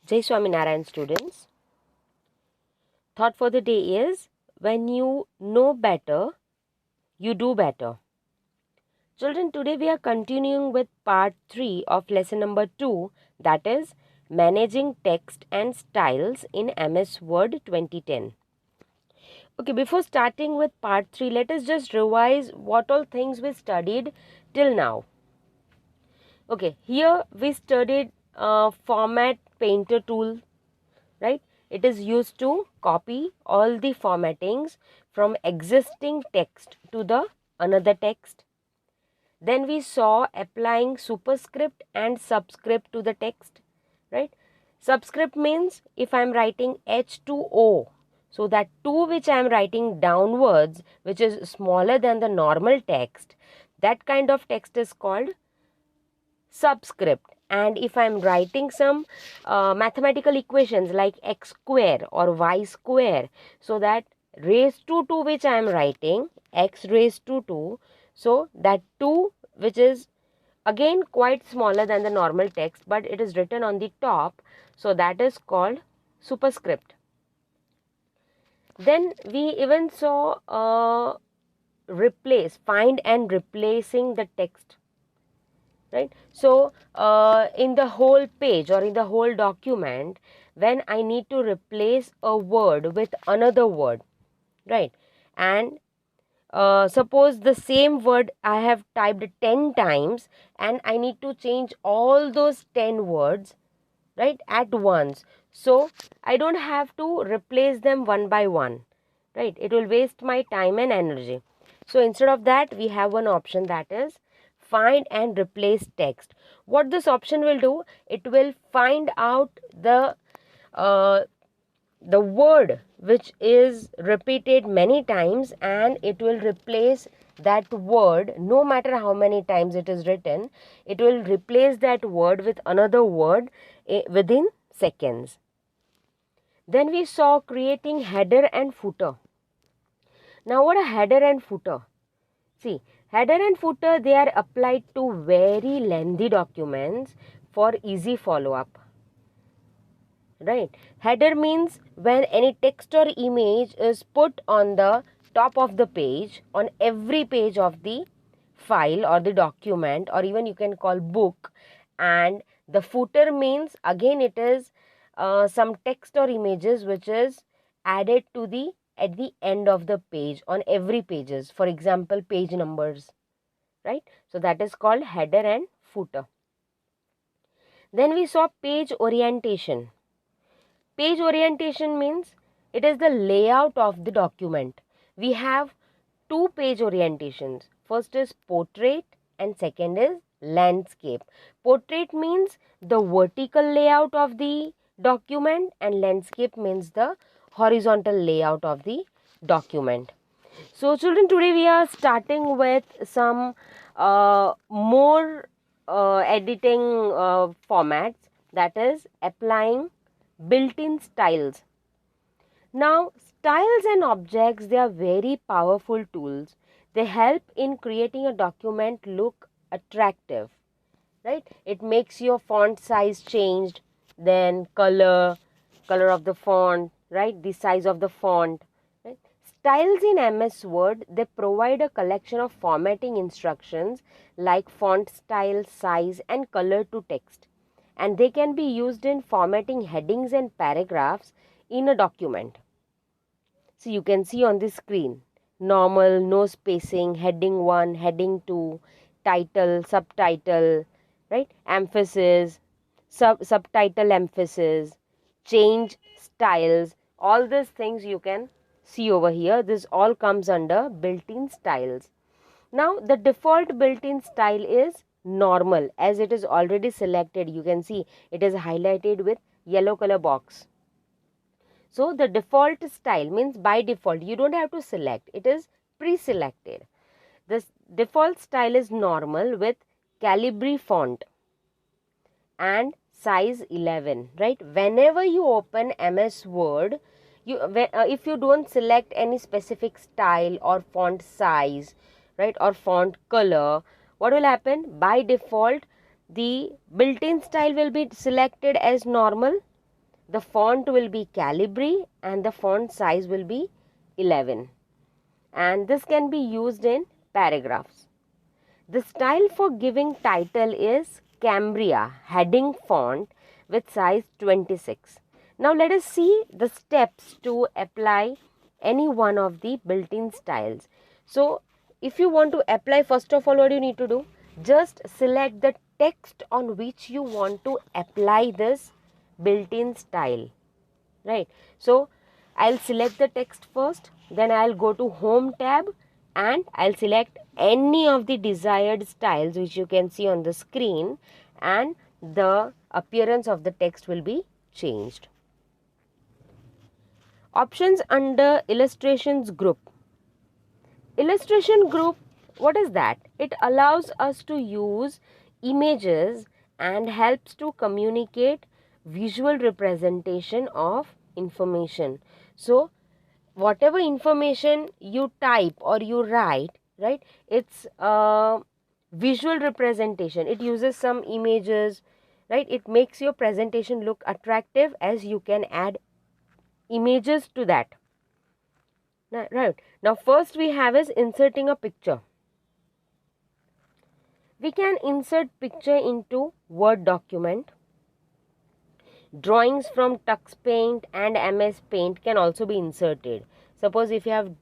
Jai Swaminarayan students. Thought for the day is, when you know better, you do better. Children, today we are continuing with part 3 of lesson number 2, that is managing text and styles in MS Word 2010. Okay, before starting with part 3, let us just revise what all things we studied till now. Okay, here we studied format painter tool, right? It is used to copy all the formattings from existing text to the another text. Then we saw applying superscript and subscript to the text, right? Subscript means if I am writing H2O, so that 2 which I am writing downwards, which is smaller than the normal text, that kind of text is called subscript. And if I am writing some mathematical equations like x square or y square, so that raised to 2 which I am writing x raised to 2, so that 2 which is again quite smaller than the normal text but it is written on the top, so that is called superscript. Then we even saw find and replacing the text, right? So in the whole page or in the whole document, when I need to replace a word with another word, right? And suppose the same word I have typed 10 times and I need to change all those 10 words, right, at once. So I don't have to replace them one by one, right? It will waste my time and energy. So instead of that, we have one option, that is find and replace text. What this option will do, it will find out uh, the word which is repeated many times and it will replace that word. No matter how many times it is written, it will replace that word with another word within seconds. Then we saw creating header and footer. Now what a header and footer? See, header and footer, they are applied to very lengthy documents for easy follow-up. Right. Header means when any text or image is put on the top of the page, on every page of the file or the document, or even you can call book. And the footer means again it is some text or images which is added to the at the end of the page on every pages. For example, page numbers, right? So that is called header and footer. Then we saw page orientation. Page orientation means it is the layout of the document. We have two page orientations. First is portrait and second is landscape. Portrait means the vertical layout of the document and landscape means the horizontal layout of the document. So children, today we are starting with some more editing formats, that is applying built-in styles. Now, styles and objects, they are very powerful tools. They help in creating a document look attractive, right? It makes your font size changed, then color of the font, right? The size of the font, right? Styles in MS Word, they provide a collection of formatting instructions like font style, size and color to text. And they can be used in formatting headings and paragraphs in a document. So you can see on the screen, normal, no spacing, heading 1, heading 2, title, subtitle, right? Emphasis, subtitle emphasis, change styles, all these things you can see over here. This all comes under built-in styles. Now the default built-in style is normal, as it is already selected. You can see it is highlighted with yellow color box. So the default style means by default you don't have to select, it is pre-selected. This default style is normal with Calibri font and size 11, right? Whenever you open MS Word, if you don't select any specific style or font size, right, or font color, what will happen? By default, the built-in style will be selected as normal, the font will be Calibri and the font size will be 11, and this can be used in paragraphs. The style for giving title is Cambria heading font with size 26. Now let us see the steps to apply any one of the built-in styles. So if you want to apply, first of all, what do you need to do? Just select the text on which you want to apply this built-in style, right? So I'll select the text first, then I'll go to Home tab and I'll select any of the desired styles which you can see on the screen, and the appearance of the text will be changed. Options under illustrations group. Illustration group, what is that? It allows us to use images and helps to communicate visual representation of information. So whatever information you type or you write, right, it's a visual representation. It uses some images, right? It makes your presentation look attractive as you can add images to that. Right. Now first we have is inserting a picture. We can insert picture into Word document. Drawings from Tux Paint and MS Paint can also be inserted. Suppose if you have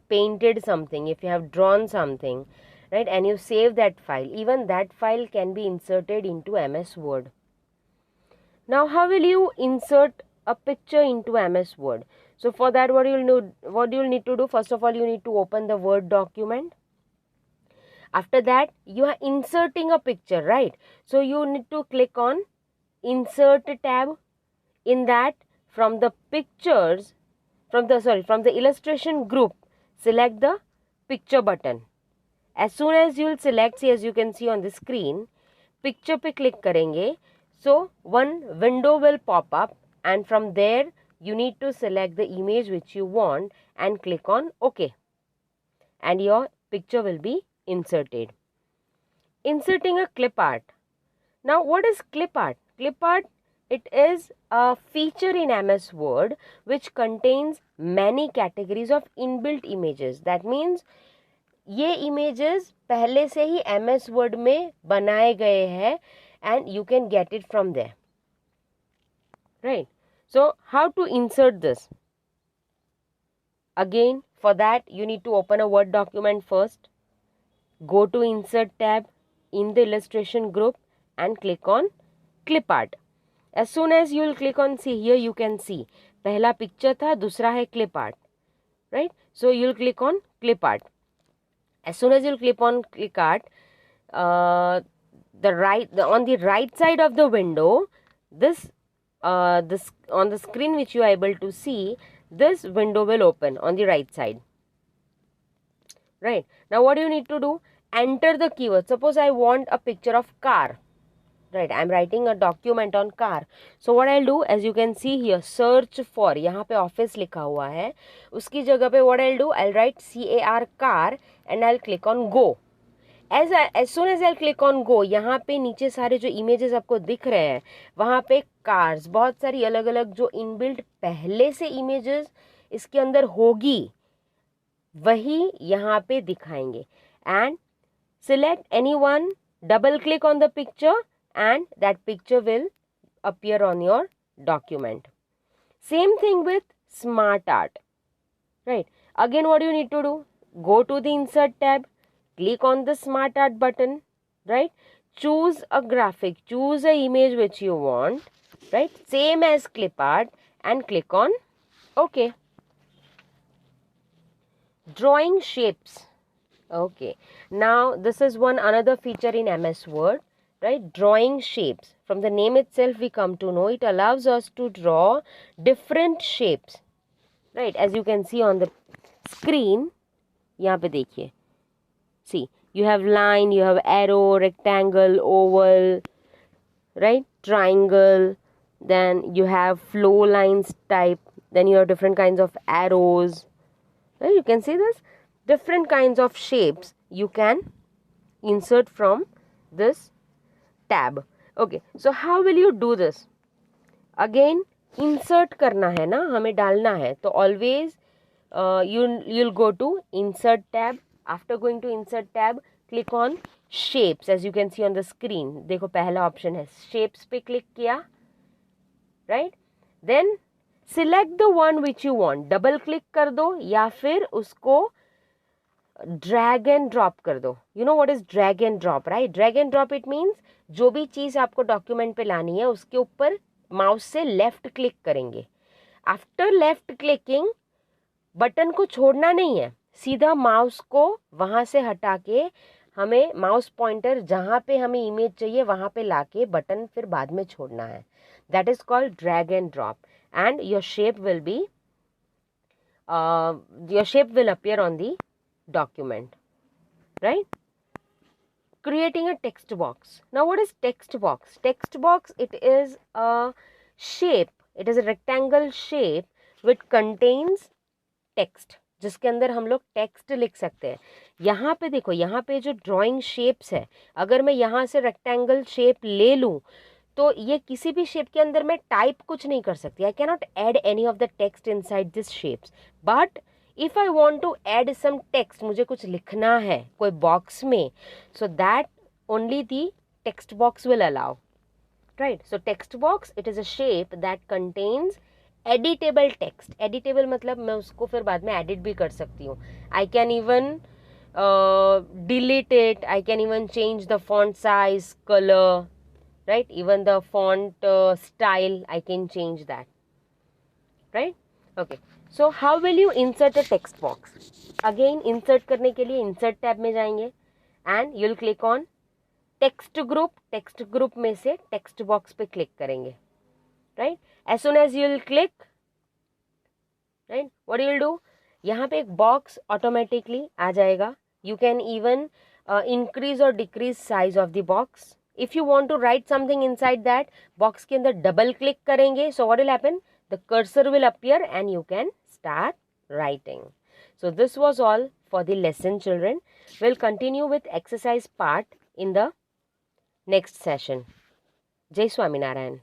painted something, if you have drawn something, right, and you save that file, even that file can be inserted into MS Word. Now how will you insert a picture into MS Word? So for that, what you'll need to do, first of all, you need to open the Word document. After that, you are inserting a picture, right? So you need to click on Insert tab. In that, from the pictures, from the illustration group, select the picture button. As soon as you will select, see, as you can see on the screen, picture pe click karenge. So one window will pop up, and from there you need to select the image which you want and click on OK, and your picture will be inserted. Inserting a clip art. Now what is clip art? Clip art, it is a feature in MS Word which contains many categories of inbuilt images. That means ये images पहले से ही MS Word में बनाए गए हैं and you can get it from there, right? So how to insert this? Again, for that you need to open a Word document first, go to Insert tab in the illustration group and click on Clip Art. As soon as you will click on, see here you can see पहला picture था, दूसरा है clip art, right? So you will click on clip art. As soon as you will click on clip art, on the right side of the window, this on the screen which you are able to see, this window will open on the right side. Right. Now what do you need to do? Enter the keyword. Suppose I want a picture of car. Right, I am writing a document on car. So what I'll do, as you can see here, search for, यहाँ पे office लिखा हुआ है, उसकी जगह पे what I'll do, I'll write CAR car and I'll click on go. As soon as I'll click on go, यहाँ पे नीचे सारे जो images आपको दिख रहे हैं, वहाँ पे cars, बहुत सारी अलग अलग जो inbuilt पहले से images इसके अंदर होगी, वही यहाँ पे दिखाएंगे. And select anyone, double click on the picture, and that picture will appear on your document. Same thing with Smart Art, right? Again, what do you need to do? Go to the Insert tab, click on the Smart Art button, right? Choose a graphic, choose an image which you want, right? Same as Clip Art, and click on OK. Drawing shapes. Okay, now this is another feature in MS Word, right? Drawing shapes. From the name itself we come to know it allows us to draw different shapes, right? As you can see on the screen, यहाँ पे देखिए, see, you have line, you have arrow, rectangle, oval, right, triangle, then you have flow lines type, then you have different kinds of arrows, right? You can see this, different kinds of shapes you can insert from this tab. Okay, so how will you do this? Again, insert करना है ना, हमें डालना है, तो always you'll go to insert tab. After going to insert tab, click on shapes as you can see on the screen. देखो पहला option है shapes पे क्लिक किया, right? Then select the one which you want. Double click कर दो या फिर उसको ड्रैग एंड ड्रॉप कर दो. You know what is drag and drop, right? Drag and drop it means जो भी चीज़ आपको डॉक्यूमेंट पे लानी है उसके ऊपर माउस से लेफ्ट क्लिक करेंगे. आफ्टर लेफ्ट क्लिकिंग बटन को छोड़ना नहीं है, सीधा माउस को वहाँ से हटा के हमें माउस पॉइंटर जहाँ पे हमें इमेज चाहिए वहाँ पे लाके बटन फिर बाद में छोड़ना है. That is called drag and drop and your shape will appear on the document, right? Creating a text box. Now what is text box? Text box, it is a shape, it is a rectangle shape which contains text, जिसके अंदर हम लोग text लिख सकते हैं. यहाँ पे देखो, यहाँ पे जो ड्राइंग शेप्स है, अगर मैं यहाँ से रेक्टेंगल शेप ले लूँ तो ये किसी भी शेप के अंदर मैं टाइप कुछ नहीं कर सकती. I cannot add any of the text inside this shapes. But if I want to add some text, मुझे कुछ लिखना है कोई बॉक्स में, so that only the text box will allow, right? So text box, it is a shape that contains editable text. Editable मतलब मैं उसको फिर बाद में एडिट भी कर सकती हूँ. I can even delete it, I can even change the font size, colour, right? Even the font style I can change that, right? Okay, so how will you insert a text box? Again insert करने के लिए insert tab में जाएंगे and you'll click on text group. text group में से text box पे click करेंगे, right? As soon as you'll click, right, what you'll do, यहाँ पे एक box automatically आ जाएगा. You can even increase or decrease size of the box. If you want to write something inside that box के अंदर double click करेंगे, so what will happen? The cursor will appear and you can start writing. So this was all for the lesson, children. We'll continue with exercise part in the next session. Jai Swaminarayan.